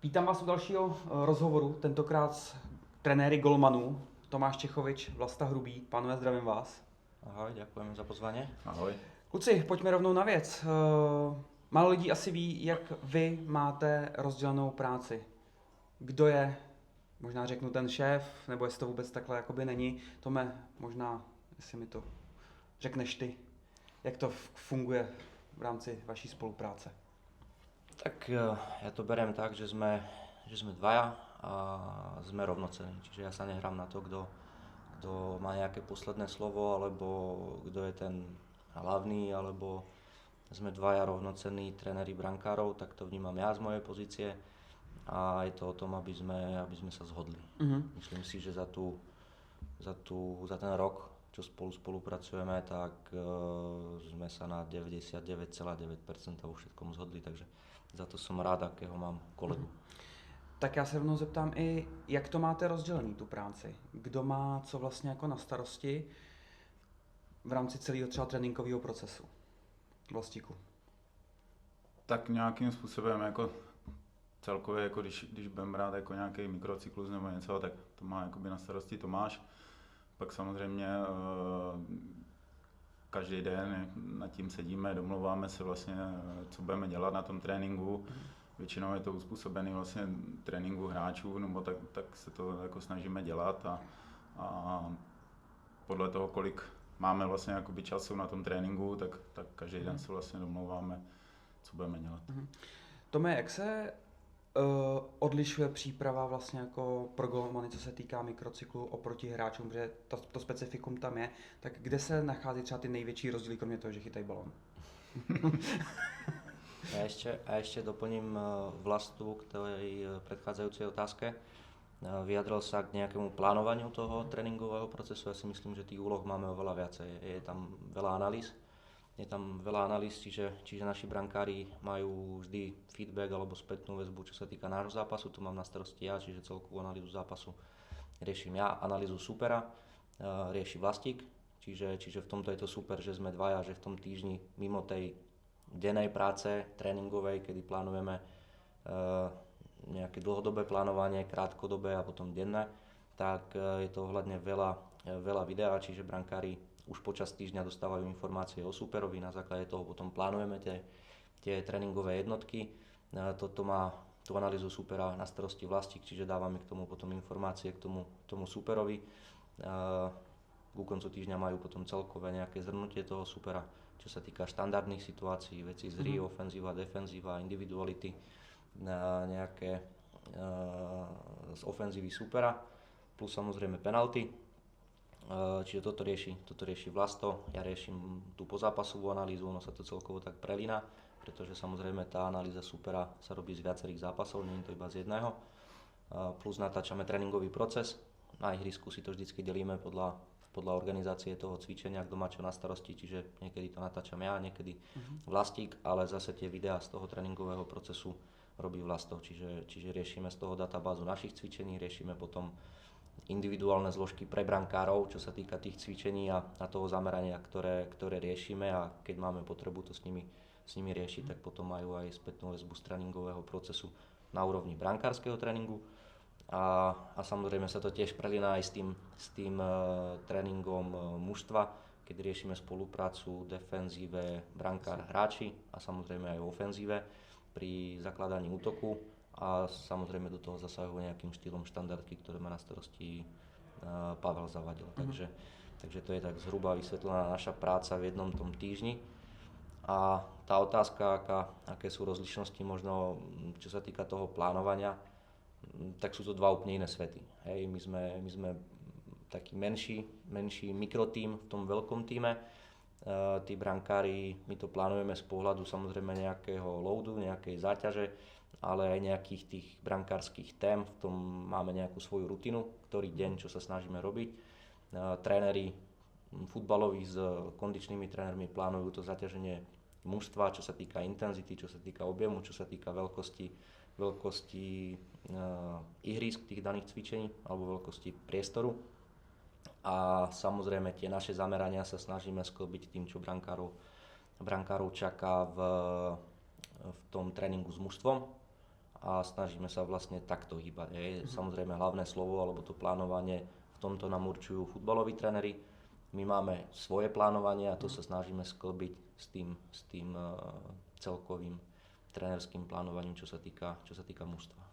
Vítám vás u dalšího rozhovoru, tentokrát s trenéry golmanů Tomáš Čechovič, Vlasta Hrubý. Pánové, zdravím vás. Ahoj, ďakujem za pozvanie. Ahoj. Kluci, pojďme rovnou na věc. Málo lidí asi ví, jak vy máte rozdělenou práci. Kdo je, možná řeknu ten šéf, nebo jestli to vůbec takhle jakoby není. Tome, možná, jestli mi to řekneš ty, jak to funguje v rámci vaší spolupráce. Tak ja to beriem tak, že sme dvaja a sme rovnocenní. Čiže ja sa nehrám na to, kto má nejaké posledné slovo, alebo kto je ten hlavný, alebo sme dvaja rovnocenní tréneri brankárov, tak to vnímam ja z mojej pozície a je to o tom, aby sme sa zhodli. Myslím si, že za ten rok, čo spolupracujeme, tak sme sa na 99,9% vo všetkom zhodli, takže za to som rád, akého mám kolegu. Tak já se rovnou zeptám i, jak to máte rozdělený, tu práci? Kdo má co vlastně jako na starosti v rámci celého třeba tréninkového procesu? Vlastíku. Tak nějakým způsobem jako celkově, jako když budeme brát jako nějaký mikrocyklus nebo něco, tak to má jakoby na starosti Tomáš. Pak samozřejmě každý den nad tím sedíme, domlouváme se vlastně, co budeme dělat na tom tréninku. Většinou je to uspůsobený vlastně tréninku hráčů, nebo tak se to jako snažíme dělat a podle toho, kolik máme vlastně jakoby času na tom tréninku, tak každý den se vlastně domlouváme, co budeme dělat. Tome, jak se odlišuje příprava vlastně jako pro golmany, co se týká mikrocyklu oproti hráčům, protože to specifikum tam je, tak kde se nachází třeba ty největší rozdíly, kromě toho, že chytají balón? Ja ešte doplním Vlastu k tej predchádzajúcej otázke. Vyjadril sa k nejakému plánovaniu toho tréningového procesu. Ja si myslím, že tých úloh máme oveľa viacej. Je tam veľa analýz, čiže naši brankári majú vždy feedback alebo spätnú väzbu, čo sa týka nášho zápasu. Tu mám na starosti ja, čiže celkovú analýzu zápasu riešim ja, analýzu supera rieši Vlastík. Čiže v tomto je to super, že sme dvaja, že v tom týždni mimo tej dennej práce tréningovej, kedy plánujeme nejaké dlhodobé plánovanie, krátkodobé a potom denné, tak je to ohľadne veľa videa, čiže brankári už počas týždňa dostávajú informácie o superovi, na základe toho potom plánujeme tie tréningové jednotky. Toto má tú analýzu supera na starosti Vlastík, čiže dávame k tomu potom informácie k tomu superovi. Ku koncu týždňa majú potom celkové nejaké zhrnutie toho supera, čo sa týka štandardných situácií, veci z hry, ofenzíva, defenzíva, individuality, nejaké z ofenzívy supera, plus samozrejme penalty. Čiže toto rieši Vlasto, ja riešim tú pozápasovú analýzu, ono sa to celkovo tak prelína, pretože samozrejme tá analýza supera sa robí z viacerých zápasov, nie je to iba z jedného. Plus natáčame tréningový proces, na ihrisku si to vždycky delíme podľa organizácie toho cvičenia, kto má čo na starosti, čiže niekedy to natáčam ja, niekedy Vlastík, ale zase tie videá z toho tréningového procesu robí Vlasto, čiže riešime z toho databázu našich cvičení, riešime potom individuálne zložky pre brankárov, čo sa týka tých cvičení a toho zamerania, ktoré riešime, a keď máme potrebu to s nimi riešiť, tak potom majú aj spätnú väzbu z tréningového procesu na úrovni brankárskeho tréningu. A samozrejme sa to tiež prelína aj s tým tréningom mužstva, keď riešime spoluprácu defenzíve brankár hráči a samozrejme aj v ofenzíve pri zakladaní útoku a samozrejme do toho zasahujú nejakým štýlom štandardky, ktoré má na starosti Pavel Zavadil. Takže to je tak zhruba vysvetlená naša práca v jednom tom týždni. A tá otázka, aké sú rozlišnosti možno čo sa týka toho plánovania, tak sú to dva úplne iné svety. Hej, my sme taký menší mikrotím v tom veľkom týme. Tí brankári, my to plánujeme z pohľadu samozrejme nejakého loadu, nejakej záťaže, ale aj nejakých tých brankárskych tém. V tom máme nejakú svoju rutinu, ktorý deň, čo sa snažíme robiť. Tréneri futbaloví s kondičnými trénermi plánujú to zaťaženie mužstva, čo sa týka intenzity, čo sa týka objemu, čo sa týka veľkosti ihrísk tých daných cvičení alebo veľkosti priestoru. A samozrejme tie naše zamerania sa snažíme sklbiť tým, čo brankárov čaká v tom tréningu s mužstvom. a snažíme sa vlastne takto hýbať. Samozrejme hlavné slovo alebo to plánovanie v tomto nám určujú futbaloví tréneri. My máme svoje plánovanie a to sa snažíme sklbiť s tým celkovým trénerským plánovaním, čo sa týka mužstva.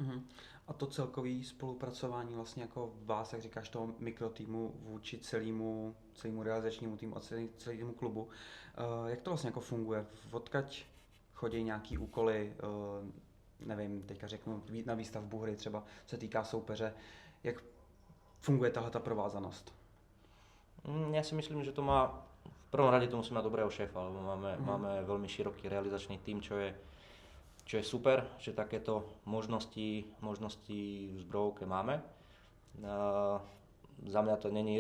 A to celkové spolupracování vlastně jako vás, jak říkáš, toho mikrotýmu vůči celému realizačnímu týmu a celému klubu. Jak to vlastně jako funguje? Odkaď chodí nějaký úkoly, nevím, teďka řeknu na výstavbu hry třeba, se týká soupeře. Jak funguje tahle ta provázanost? Ja si myslím, že to má, v prvom rade to musí mať dobrého šéfa, lebo máme veľmi široký realizačný tím, čo je super, že takéto možnosti v zbrojovke máme. Za mňa to není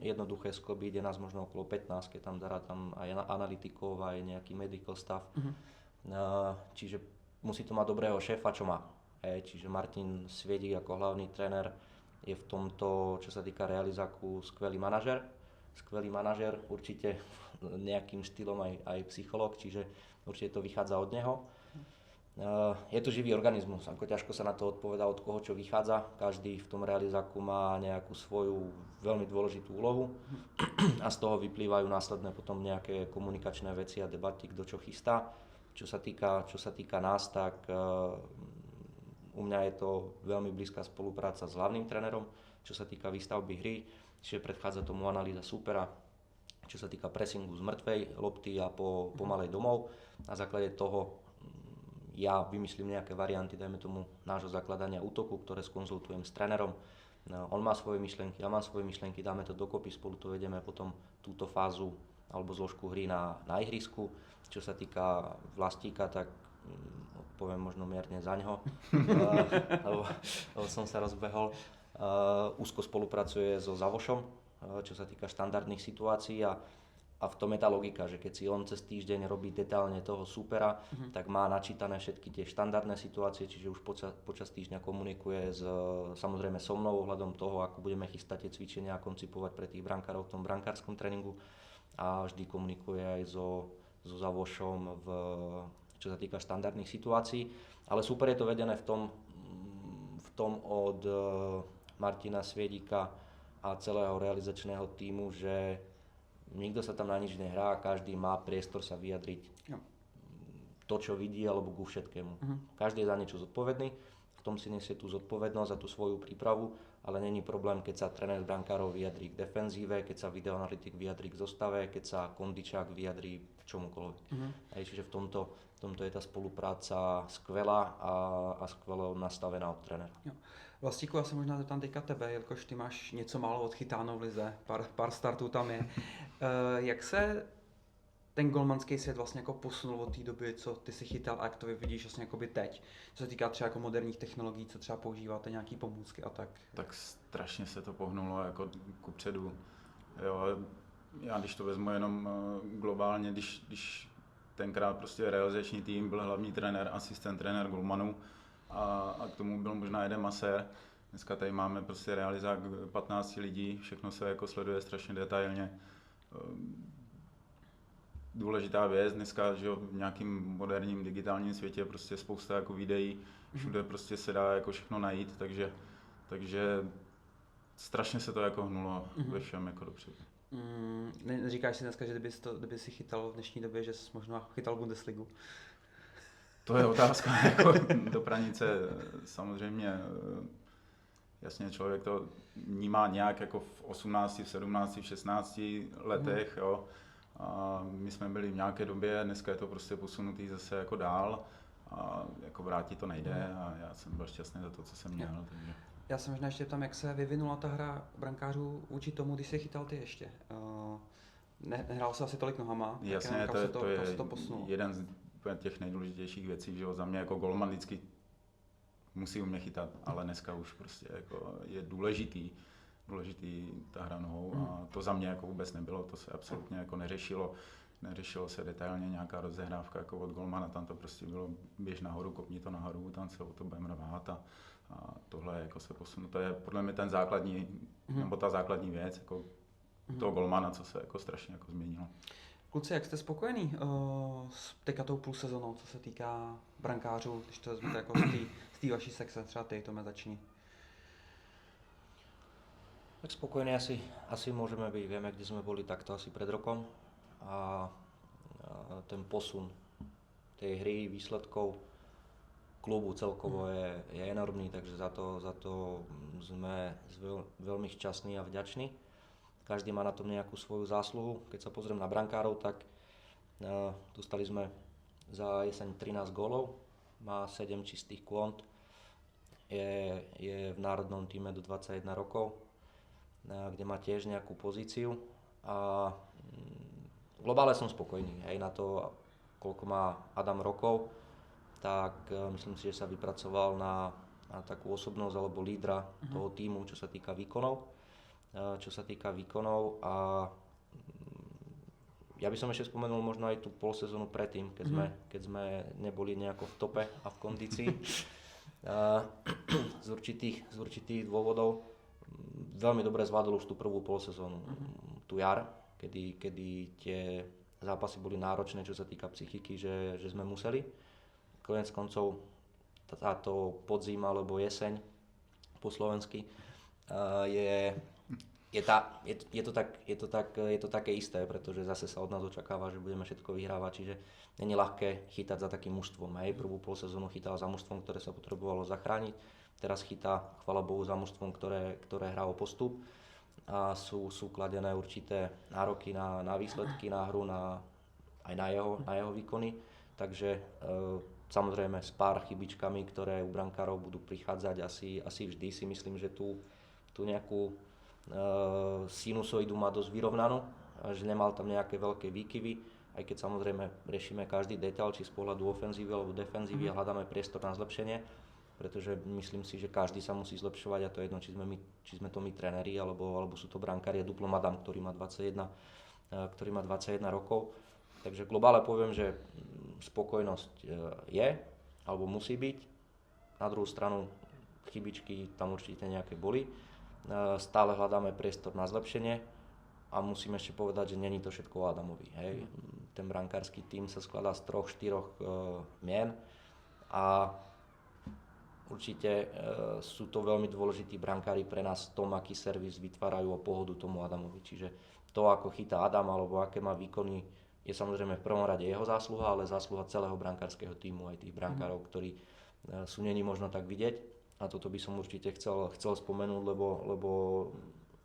jednoduché sklbiť, je nás možno okolo 15, keď tam tam aj analytikov, aj nejaký medical staff. Čiže musí to mať dobrého šéfa, čo má. Čiže Martin Sviedík ako hlavný tréner je v tomto, čo sa týka realizáku, skvelý manažer, určite nejakým štýlom aj psychológ, čiže určite to vychádza od neho. Je to živý organizmus, ako ťažko sa na to odpovedá, od koho čo vychádza. Každý v tom realizáku má nejakú svoju veľmi dôležitú úlohu a z toho vyplývajú následné potom nejaké komunikačné veci a debaty, kto čo chystá. Čo sa týka nás, tak u mňa je to veľmi blízka spolupráca s hlavným trénerom, čo sa týka výstavby hry, čiže predchádza tomu analýza súpera, čo sa týka pressingu z mŕtvej lopty a po malej domov. Na základe toho ja vymyslím nejaké varianty, dajme tomu nášho zakladania útoku, ktoré skonzultujem s trénerom. On má svoje myšlienky, ja mám svoje myšlienky, dáme to dokopy, spolu to vedieme potom túto fázu alebo zložku hry na ihrisku. Čo sa týka Vlastíka, tak poviem možno mierne zaňho, lebo som sa rozbehol. Úzko spolupracuje so Zavošom, čo sa týka štandardných situácií a v tom je tá logika, že keď si on cez týždeň robí detailne toho súpera, tak má načítané všetky tie štandardné situácie, čiže už počas týždňa komunikuje samozrejme so mnou ohľadom toho, ako budeme chystať tie cvičenia a koncipovať pre tých brankárov v tom brankárskom tréningu a vždy komunikuje aj so Zavošom čo sa týka štandardných situácií, ale super je to vedené v tom od Martina Sviedika a celého realizačného tímu, že nikto sa tam na nič nehrá, každý má priestor sa vyjadriť to, čo vidí, alebo ku všetkému. Každý je za niečo zodpovedný, v tom si nesie tú zodpovednosť za tú svoju prípravu, ale není problém, keď sa tréner brankárov vyjadrí k defenzíve, keď sa videoanalytik vyjadrí k zostave, keď sa kondičák vyjadrí k čomukoľvek. Čiže v tomto je tá spolupráca skvelá a skvelo nastavená od trénera. Vlastíku, já se možná zeptám teďka tebe, jelikož ty máš něco málo odchytáno v lize, pár startů tam je. Jak se ten golmanský svět vlastně jako posunul od té doby, co ty si chytal a jak to vidíš vlastně jakoby teď? Co se týká třeba jako moderních technologií, co třeba používáte, nějaký pomůcky a tak? Tak strašně se to pohnulo jako kupředu. Jo, já když to vezmu jenom globálně, když tenkrát prostě realizační tým byl hlavní trenér, asistent trenér golmanů a k tomu byl možná jeden masér. Dneska tady máme prostě realizák 15 lidí, všechno se jako sleduje strašně detailně. Důležitá věc dneska, že v nějakým moderním digitálním světě prostě spousta jako videí, všude prostě se dá jako všechno najít, takže strašně se to jako hnulo ve všem jako dopředu. Neříkáš si dneska, že kdyby si chytal v dnešní době, že jsi možná chytal Bundesligu? To je otázka jako do pranice. Samozřejmě jasně člověk to vnímá nějak jako v 18, v 17, v 16 letech, jo. A my jsme byli v nějaké době, dneska je to prostě posunutý zase jako dál a jako vrátit to nejde a já jsem byl šťastný za to, co jsem měl. Takže. Já se možná ještě tam, jak se vyvinula ta hra brankářů vůči tomu, když jsi chytal ty ještě. Nehrál se asi tolik nohama, jasně, to je to jeden z těch nejdůležitějších věcí, že za mě jako golman vždycky musí umět chytat, ale dneska už prostě jako je důležitý ta hra nohou a to za mě jako vůbec nebylo, to se absolutně jako neřešilo se detailně nějaká rozehrávka jako od golmana, tam to prostě bylo běž nahoru, kopni to nahoru, tam se o to budeme rvát a tohle jako se posunu, to je podle mě ten základní, nebo ta základní věc jako toho golmana, co se jako strašně jako změnilo. Kluci, jak jste spokojený s teďka tou půl sezónou, co se týká brankářů, když to vezmete jako z té vaší sekce, třeba ty, Tome, začni. Tak spokojne asi môžeme byť. Vieme, kde sme boli takto asi pred rokom a ten posun tej hry, výsledkov klubu celkovo je enormný, takže za to sme veľmi šťastní a vďační. Každý má na tom nejakú svoju zásluhu. Keď sa pozriem na brankárov, tak dostali sme za jeseň 13 gólov, má 7 čistých kvont, je v národnom týme do 21 rokov, kde má tiež nejakú pozíciu a v globále som spokojný. Hej, na to, koľko má Adam rokov, tak myslím si, že sa vypracoval na takú osobnosť alebo lídra toho týmu, čo sa týka výkonov. A ja by som ešte spomenul možno aj tú polsezónu predtým, keď sme neboli nejako v tope a v kondícii. Z určitých dôvodov veľmi dobre zvládol už tú prvú polsezónu, tú jar, kedy tie zápasy boli náročné, čo sa týka psychiky, že sme museli. Koniec koncov táto podzim alebo jeseň po slovensky je to také isté, pretože zase sa od nás očakáva, že budeme všetko vyhrávať, čiže není ľahké chytať za takým mužstvom. Hej. Prvú polsezónu chytal za mužstvom, ktoré sa potrebovalo zachrániť, teraz chytá, chvála Bohu, za mužstvom, ktoré hrá o postup a sú kladené určité nároky na výsledky, na hru, aj na jeho výkony, takže samozrejme s pár chybičkami, ktoré u brankárov budú prichádzať asi vždy, si myslím, že tú nejakú sinusoidu má dosť vyrovnanú, že nemal tam nejaké veľké výkyvy, aj keď samozrejme riešime každý detail, či z pohľadu ofenzívy alebo defenzívy a hľadáme priestor na zlepšenie, pretože myslím si, že každý sa musí zlepšovať a to je jedno, či sme to my tréneri alebo sú to brankári a duplom Adam, ktorý má 21 rokov. Takže globále poviem, že spokojnosť je, alebo musí byť. Na druhú stranu chybičky tam určite nejaké boli. Stále hľadáme priestor na zlepšenie a musím ešte povedať, že není to všetko o Adamovi. Hej. Ten brankársky tím sa skladá z 3-4 mien a určite sú to veľmi dôležití brankári pre nás v tom, aký servis vytvárajú o pohodu tomu Adamovi. Čiže to, ako chytá Adam alebo aké má výkony, je samozrejme v prvom rade jeho zásluha, ale zásluha celého brankárskeho tímu, aj tých brankárov, ktorí sú není možno tak vidieť. A toto by som určite chcel spomenúť, lebo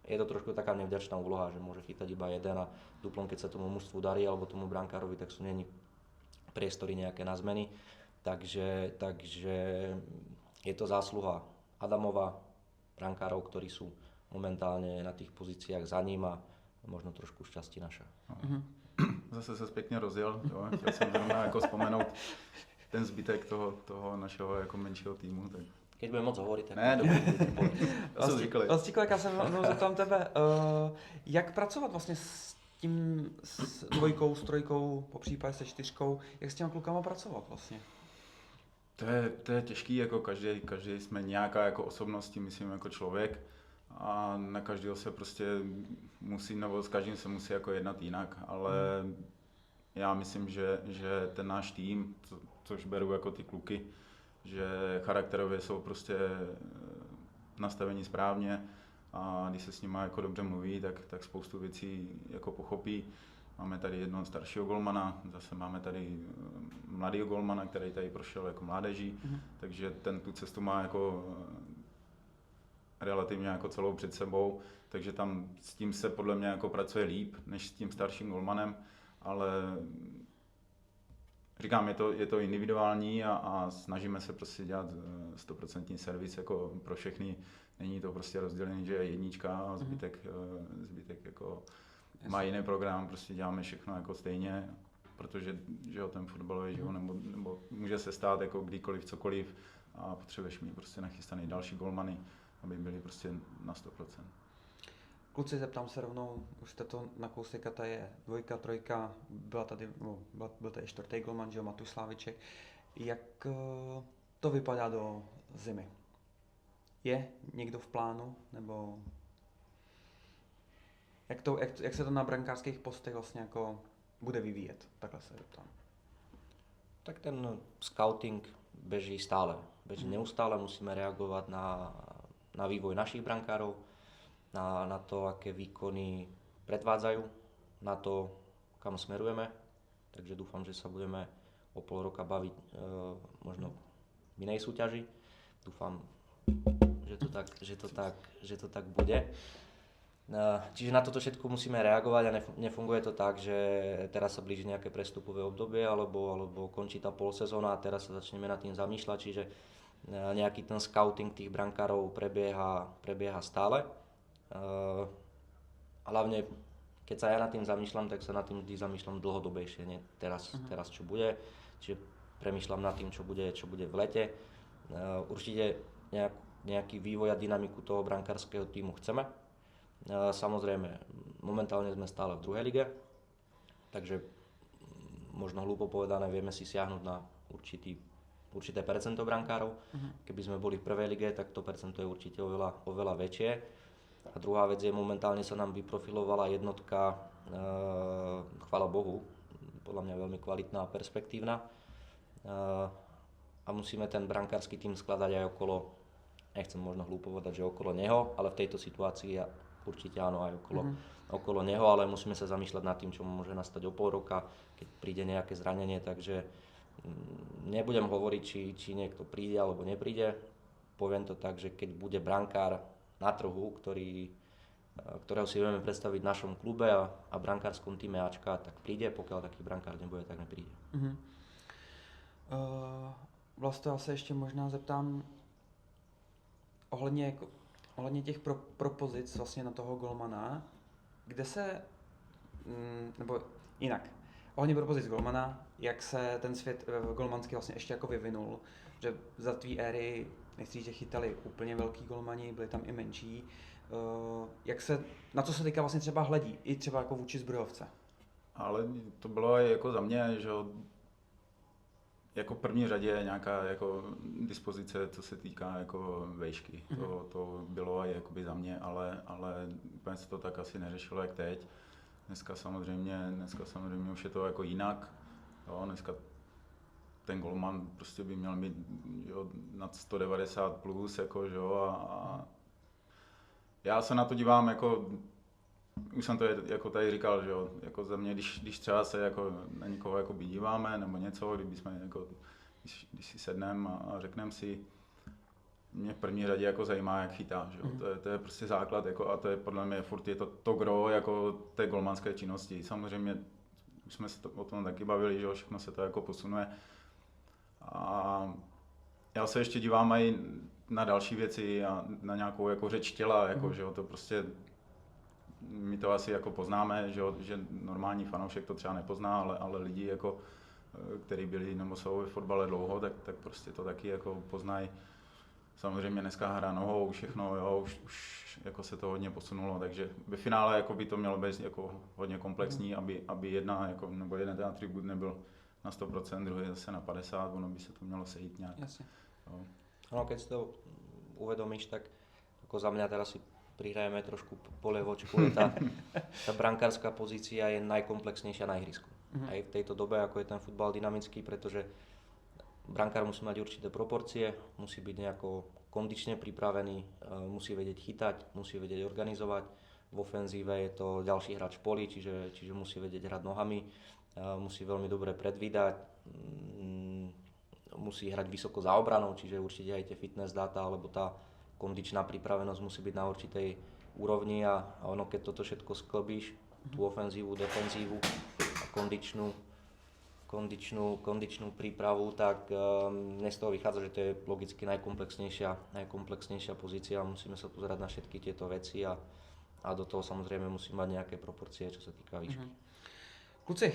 je to trošku taká nevďačná úloha, že môže chytať iba jeden a duplom, keď sa tomu mužstvu darí alebo tomu brankárovi, tak sú není priestory nejaké na zmeny. Takže je to zásluha Adamova, brankárov, ktorí sú momentálne na tých pozíciách za ním a možno trošku šťastí naša. Zase se pěkně rozjel, jo. Chtěl jsem zrovna jako vzpomenout ten zbytek toho našeho jako menšího týmu. Tak... Keď budeme moc hovoriť, tak... Ne, dobrý. Vlastíku, jak já se zeptám tebe, jak pracovat vlastně s dvojkou, s trojkou, po případě se čtyřkou, jak s těma klukama pracovat vlastně? To je těžký, jako každý jsme nějaká jako osobnost, myslím jako člověk a na každého se prostě musí, nebo s každým se musí jako jednat jinak, ale já myslím, že ten náš tým, což beru jako ty kluky, že charakterově jsou prostě nastavení správně a když se s nimi jako dobře mluví, tak spoustu věcí jako pochopí. Máme tady jednoho staršího golmana, zase máme tady mladého golmana, který tady prošel jako mládeží, takže ten tu cestu má jako relativně jako celou před sebou, takže tam s tím se podle mě jako pracuje líp než s tím starším golmanem, ale říkám, je to individuální a snažíme se prostě dělat 100% servis jako pro všechny. Není to prostě rozdělený, že je jednička a zbytek jako má jiný program, prostě děláme všechno jako stejně, protože že ten fotbalový život nebo může se stát jako kdykoliv, cokoliv a potřebuješ mít prostě nachystaný další golmany, aby byli prostě na 100%. Kluci, zeptám se rovnou, už jste to nakousli, kata je dvojka, trojka, byl tady čtvrtý golman, že Matuš Sláviček. Jak to vypadá do zimy? Je někdo v plánu, nebo jak se to na brankářských postech vlastně jako bude vyvíjet? Takhle se zeptám. Tak ten scouting beží stále. Veď neustále musíme reagovať na vývoj našich brankárov, na to, aké výkony predvádzajú, na to, kam smerujeme. Takže dúfam, že sa budeme o pol roka baviť možno v inej súťaži. Dúfam, že to tak bude. Čiže na toto všetko musíme reagovať a nefunguje to tak, že teraz sa blíži nejaké prestupové obdobie alebo končí tá polsezóna a teraz sa začneme nad tým zamýšľať, čiže nejaký ten scouting tých brankárov prebieha stále. Hlavne keď sa ja nad tým zamýšľam, tak sa nad tým vždy zamýšľam dlhodobejšie, nie teraz čo bude, čiže premýšľam nad tým, čo bude v lete. Určite nejaký vývoj a dynamiku toho brankárskeho tímu chceme. Samozrejme, momentálne sme stále v druhej lige, takže možno hlúpo povedané, vieme si siahnuť na určité percento brankárov. Keby sme boli v prvej lige, tak to percento je určite oveľa väčšie. A druhá vec je, momentálne sa nám vyprofilovala jednotka, chvála Bohu, podľa mňa veľmi kvalitná a perspektívna. A musíme ten brankársky tým skladať aj okolo, nechcem možno hlúpo povedať, že okolo neho, ale v tejto situácii určite áno, aj okolo neho, ale musíme sa zamýšľať nad tým, čo môže nastať o pol roka, keď príde nejaké zranenie, takže nebudem hovoriť, či niekto príde alebo nepríde. Poviem to tak, že keď bude brankár na trhu, ktorého si vieme predstaviť v našom klube a brankárskom týme Ačka, tak príde, pokiaľ taký brankár nebude, tak nepríde. Vlasto, já se ještě možná zeptám ohledně těch propozic vlastně na toho golmana, kde se, nebo jinak, ohledně propozic golmana, jak se ten svět golmanský vlastně ještě jako vyvinul, že za tvý éry, nechci říct, že chytali úplně velký golmani, byli tam i menší, na co se teďka vlastně třeba hledí, i třeba jako vůči Zbrojovce? Ale to bylo i jako za mě, že jako v první řadě nějaká jako dispozice, co se týká jako vejšky. To bylo i jakoby za mě, ale úplně se to tak asi neřešilo jak teď. Dneska samozřejmě už je to jako jinak. Jo, dneska ten golman prostě by měl mít nad 190 plus, jako, že jo, a já se na to dívám jako, už jsem to jako tady říkal, že jo, jako za mě, když třeba se jako na někoho jako díváme nebo něco, když si sedneme a řekneme si, mě v první řadě jako zajímá, jak chytá, že jo, to je prostě základ, jako, a to je podle mě furt je to gro jako té golmanské činnosti. Samozřejmě už jsme se o tom taky bavili, že jo, všechno se to jako posunuje. A já se ještě dívám i na další věci a na nějakou jako řeč těla, jako, že jo, to prostě my to asi jako poznáme, že normální fanoušek to třeba nepozná, ale lidi, jako, kteří byli nebo jsou ve fotbale dlouho, tak prostě to taky jako poznají. Samozřejmě dneska hra nohou, všechno, jo, už jako se to hodně posunulo, takže ve finále jako by to mělo být jako hodně komplexní, aby jeden ten atribut nebyl na 100%, druhý zase na 50%, ono by se to mělo sejít nějak. Jasně. No, keď si to uvedomíš, tak ako za mňa teraz si prihrajeme trošku polievočku, tá brankárska pozícia je najkomplexnejšia na ihrisku. Aj v tejto dobe, ako je ten futbal dynamický, pretože brankár musí mať určité proporcie, musí byť nejako kondične pripravený, musí vedieť chytať, musí vedieť organizovať. V ofenzíve je to ďalší hráč v poli, čiže musí vedieť hrať nohami, musí veľmi dobre predvídať, musí hrať vysoko za obranou, čiže určite aj tie fitness dáta alebo tá kondičná pripravenosť musí byť na určitej úrovni a ono, keď toto všetko sklbíš, tú ofenzívu, defenzívu a kondičnú prípravu, tak mne z toho vychádza, že to je logicky najkomplexnejšia pozícia. Musíme sa pozerať na všetky tieto veci a do toho samozrejme musí mať nejaké proporcie, čo sa týka výšky. Kluci,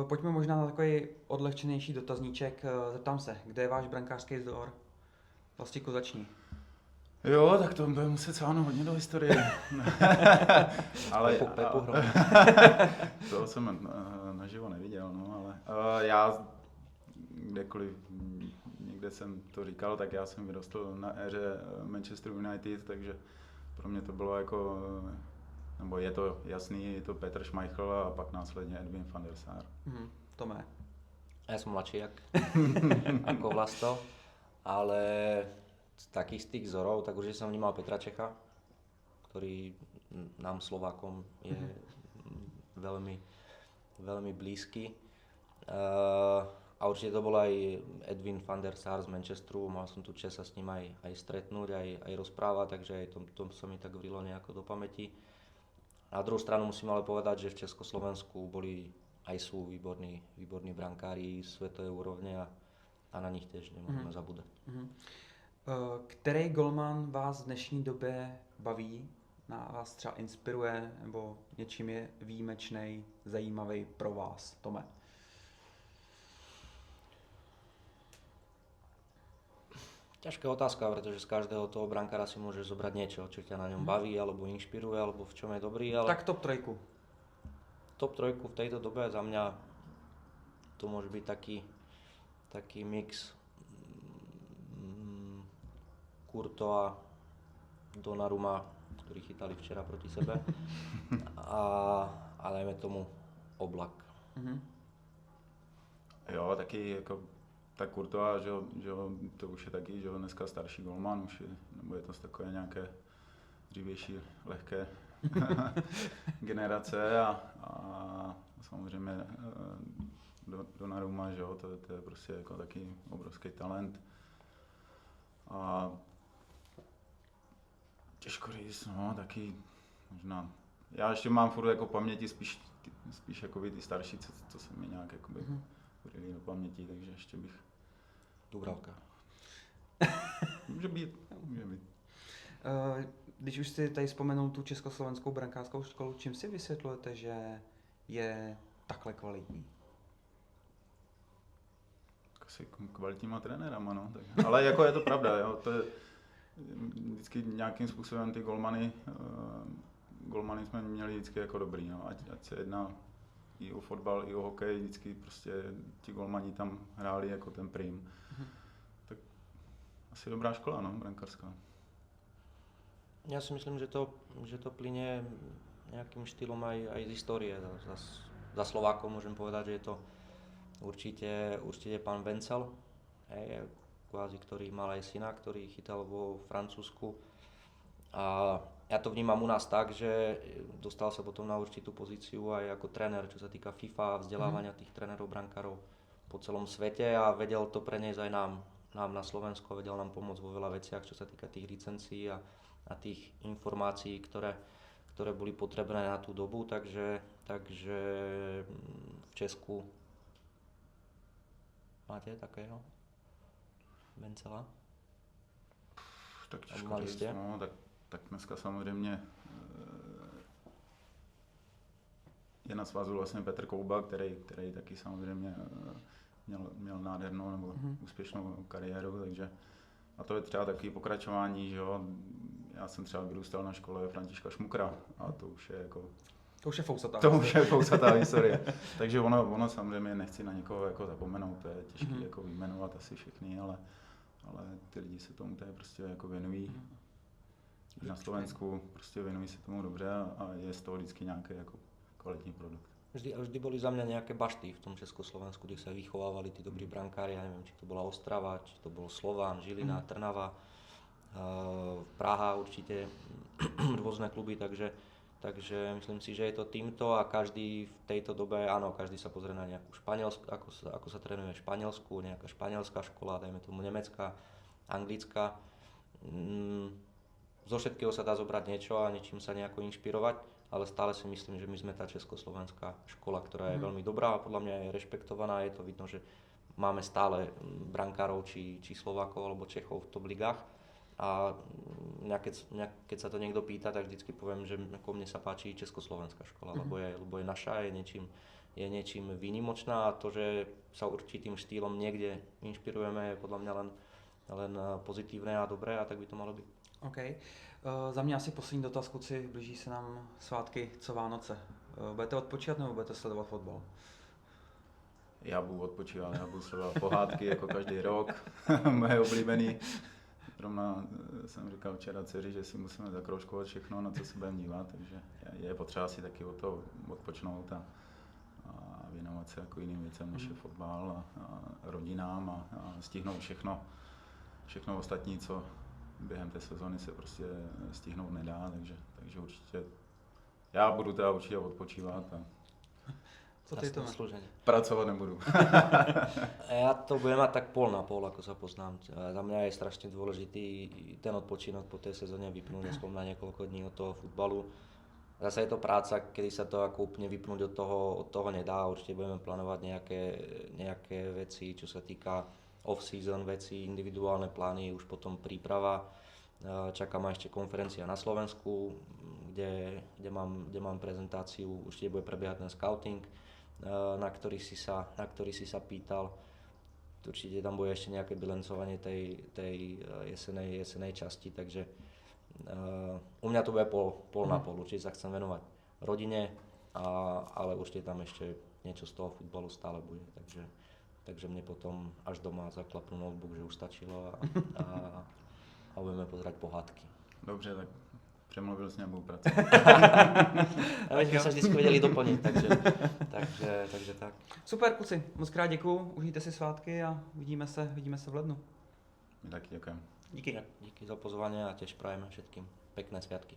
pojďme možná na takový odlehčenější dotazníček. Zeptám se, kde je váš brankářský vzor? Vlastiku, začni. Jo, tak to bude muset sáhnout hodně do historie. Ale to jsem naživo neviděl, no, ale já kdekoliv, někde jsem to říkal, tak já jsem vyrostl na éře Manchester United, takže pro mě to bylo jako, nebo je to jasný, je to Petr Schmeichel a pak následně Edwin van der Sar. Tome. Ja som mladší ako Vlasto. Ale z takých z tých vzorov, tak určite som vnímal Petra Čecha, ktorý nám Slovákom je veľmi, veľmi blízky. A určite to bol aj Edwin van der Sar z Manchesteru, mal som tu čest sa s ním aj stretnúť, aj rozprávať, takže aj to sa mi tak vrilo nejako do pamäti. Na druhú stranu musím ale povedať, že v Československu sú výborní brankári svetové úrovne a na nich tiež nemôžeme zabúdať. Který golman vás v dnešní době baví, vás třeba inspiruje, nebo něčím je výjimečný, zajímavý pro vás, Tome? Ťažká otázka, pretože z každého toho brankára si môžeš zobrať niečo, čo ťa na ňom baví, alebo inšpiruje, alebo v čom je dobrý, ale Tak top trojku. top trojku v tejto dobe za mňa to môže byť taký mix Courtois, Donnarumma, ktorí chytali včera proti sebe a dajme tomu Oblak. Jo, taky jako tak Courtois, že jo, to už je taky, že jo, dneska starší golman, už je, nebo je to z takové nějaké dřívější lehké generace a samozřejmě Donnarumma, že jo, to je prostě jako taky obrovský talent. A těžko říct, no, taky možná. Já ještě mám furt jako paměti spíš jako ty starší, co se mi nějak jakoby vrili do paměti, takže ještě bych. Dubravka. Může být. Když už jsi tady vzpomenul tu československou brankářskou školu, čím si vysvětlujete, že je takhle kvalitní? Asi kvalitníma trenérama, no. Tak. Ale jako je to pravda, jo. To je vždycky nějakým způsobem ty golmany jsme měli vždycky jako dobrý, no. Ať se jedná i o fotbal, i o hokej, vždycky prostě ti golmani tam hráli jako ten prim. Tak asi dobrá škola, no, brankárská. Ja si myslím, že to plynie nejakým štýlom aj z histórie. Za Slovákov môžem povedať, že je to určite pán Vencel, kvázi, ktorý mal aj syna, ktorý chytal vo Francúzsku. A ja to vnímam u nás tak, že dostal sa potom na určitú pozíciu aj ako tréner, čo sa týka FIFA, vzdelávania tých trénerov, brankárov po celom svete a vedel to preniesť aj nám na Slovensku, vedel nám pomôcť vo veľa veciach, čo sa týka tých licencií a tých informácií, ktoré boli potrebné na tú dobu, takže v Česku máte takého Vencela? Tak těžko říct, no, tak dneska samozřejmě je na svazu vlastně Petr Kouba, který taky samozřejmě měl nádhernou nebo úspěšnou kariéru, takže a to je třeba takový pokračování, že jo. Já jsem třeba vyrůstal na škole Františka Šmukra a to už je jako... To už je fousatá. To už je fousatá historie. Takže ono samozřejmě nechci na někoho jako zapomenout, to je těžké jako vyjmenovat asi všechny, ale ty lidi se tomu tady prostě jako věnují. Na Slovensku prostě věnují se tomu dobře a je z toho vždycky nějaký jako kvalitní produkt. Vždy boli za mňa nejaké bašty v tom Československu, kde sa vychovávali tí dobrí brankári, ja neviem, či to bola Ostrava, či to bol Slován, Žilina, Trnava, Praha určite, rôzne kluby, takže myslím si, že je to týmto a každý v tejto dobe, áno, každý sa pozrie na nejakú Španielsku, ako sa trénuje v Španielsku, nejaká španielská škola, dajme tomu nemecká, anglická. Zo všetkého sa dá zobrať niečo a niečím sa nejako inšpirovať, ale stále si myslím, že my sme tá československá škola, ktorá je veľmi dobrá a podľa mňa je rešpektovaná. Je to vidno, že máme stále brankárov či Slovákov alebo Čechov v top ligách a keď sa to niekto pýta, tak vždycky poviem, že ako mne sa páči československá škola, lebo je naša, je niečím výnimočná a to, že sa určitým štýlom niekde inšpirujeme, je podľa mňa len pozitívne a dobré a tak by to malo byť. OK. Za mě asi poslední dotaz, kluci, blíží se nám svátky, co Vánoce. Budete odpočívat nebo budete sledovat fotbal? Já budu odpočívat, já budu sledovat pohádky jako každý rok, moje oblíbený. Zrovna jsem říkal včera dceři, že si musíme zakroužkovat všechno, na co se budeme dívat, takže je potřeba si taky od toho odpočnout a věnovat se jako jiným věcem než je fotbal a rodinám a stihnout všechno. všechno ostatní, co během té sezóny se prostě stihnout nedá, takže určitě já budu teda určitě odpočívat a Co ty to? Zaslúžene. pracovat nebudu. Ja to budem mať tak pol na pol, ako sa poznám. Za mňa je strašne dôležitý ten odpočinok po tej sezóne, vypnúť aspoň na niekoľko dní od toho futbalu. Zase je to práca, kedy sa to ako úplne vypnúť od toho nedá. Určite budeme plánovať nejaké veci, čo sa týka off-season veci, individuálne plány, už potom príprava. Čaká ma ešte konferencia na Slovensku, kde mám prezentáciu, určite bude prebiehať ten scouting, na ktorý si sa pýtal. Určite tam bude ešte nejaké bilancovanie tej jesenej časti, takže u mňa to bude pol na pol. Určite sa chcem venovať rodine, ale určite tam ešte niečo z toho futbalu stále bude. Takže mne potom až doma zaklapnú notebook, že už stačilo a budeme pozerať pohádky. Dobře, tak přemluvil s ním, budu pracovat. A my jsme se vždycky věděli doplnit, takže tak. Super, kluci, moc krát děkuju, užijte si svátky a vidíme se v lednu. My taky děkujeme. Díky. Díky za pozvanie a tiež prajeme všetkým pekné sviatky.